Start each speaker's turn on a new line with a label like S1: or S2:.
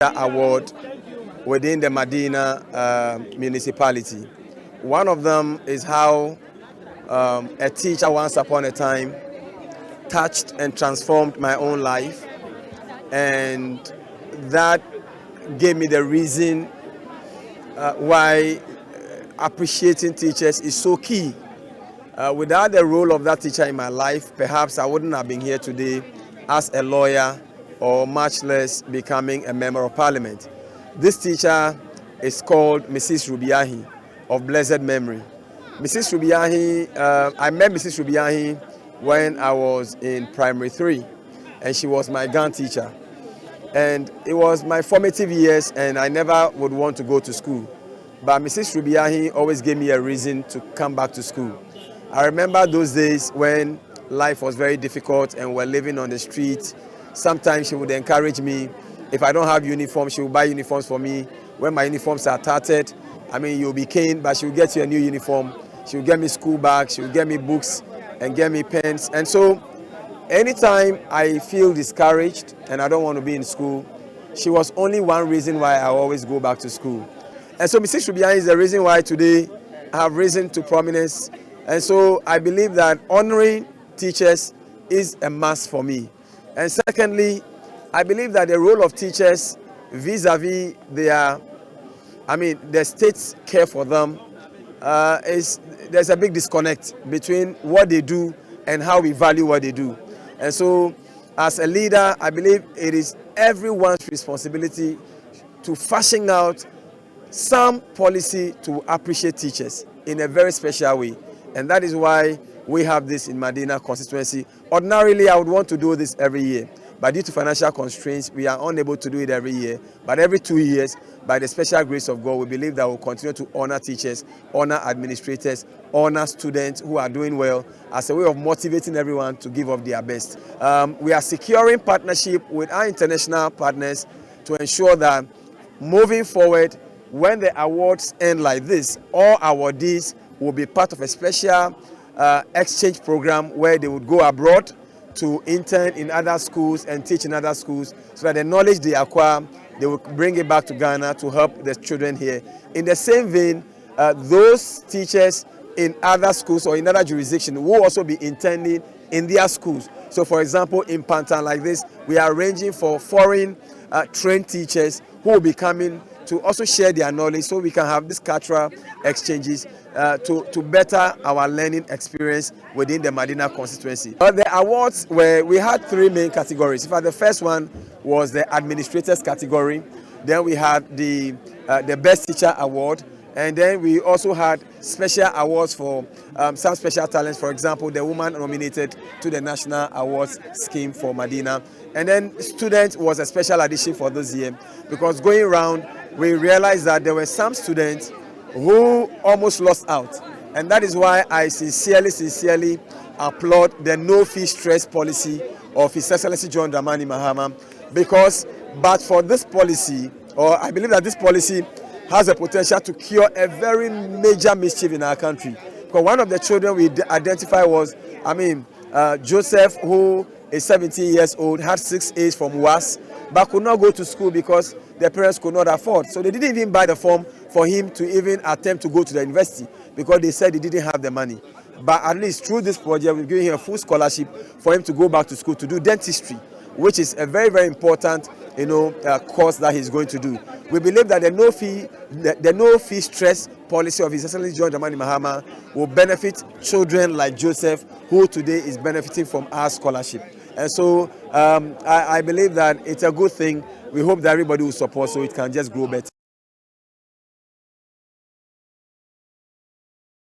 S1: award within the Madina municipality. One of them is how a teacher once upon a time touched and transformed my own life, and that gave me the reason why appreciating teachers is so key. Without the role of that teacher in my life, perhaps I wouldn't have been here today as a lawyer or much less becoming a member of parliament. This teacher is called Mrs. Rubiahi of blessed memory. Mrs. Rubiahi, I met Mrs. Rubiahi when I was in primary 3, and she was my gun teacher. And it was my formative years, and I never would want to go to school. But Mrs. Rubiahi always gave me a reason to come back to school. I remember those days when life was very difficult and we're living on the street. Sometimes she would encourage me. If I don't have uniform, she would buy uniforms for me. When my uniforms are tattered, you'll be caned, but she will get you a new uniform. She will get me school bags, she will get me books and get me pens. And so anytime I feel discouraged and I don't want to be in school, she was only one reason why I always go back to school. And so Mrs. Rubiahi is the reason why today I have risen to prominence. And so I believe that honoring teachers is a must for me. And secondly, I believe that the role of teachers vis-a-vis the state's care for them, there's a big disconnect between what they do and how we value what they do. And so as a leader, I believe it is everyone's responsibility to fashion out some policy to appreciate teachers in a very special way. And that is why we have this in Madina Constituency. Ordinarily, I would want to do this every year, but due to financial constraints, we are unable to do it every year. But every 2 years, by the special grace of God, we believe that we'll continue to honor teachers, honor administrators, honor students who are doing well as a way of motivating everyone to give up their best. We are securing partnership with our international partners to ensure that moving forward, when the awards end like this, all awardees will be part of a special exchange program where they would go abroad to intern in other schools and teach in other schools, so that the knowledge they acquire, they will bring it back to Ghana to help the children here. In the same vein, those teachers in other schools or in other jurisdictions will also be interning in their schools. So for example, in Pantan like this, we are arranging for foreign trained teachers who will be coming to also share their knowledge, so we can have these cultural exchanges to better our learning experience within the Madina constituency. The awards we had 3 main categories. In fact, the first one was the administrators category. Then we had the best teacher award. And then we also had special awards for some special talents. For example, the woman nominated to the National Awards Scheme for Madina. And then student was a special addition for this year, because going around, we realized that there were some students who almost lost out. And that is why I sincerely applaud the no-fee stress policy of His Excellency John Dramani Mahama, because but for this policy, or I believe that this policy has the potential to cure a very major mischief in our country. Because one of the children we identified was, Joseph, who is 17 years old, had 6 A's from WAS, but could not go to school because their parents could not afford. So they didn't even buy the form for him to even attempt to go to the university, because they said he didn't have the money. But at least through this project, we're giving him a full scholarship for him to go back to school to do dentistry, which is a very, very important course that he's going to do. We believe that the no-fee stress policy of His Excellency John Dramani Mahama will benefit children like Joseph, who today is benefiting from our scholarship. And so I believe that it's a good thing. We hope that everybody will support so it can just grow better.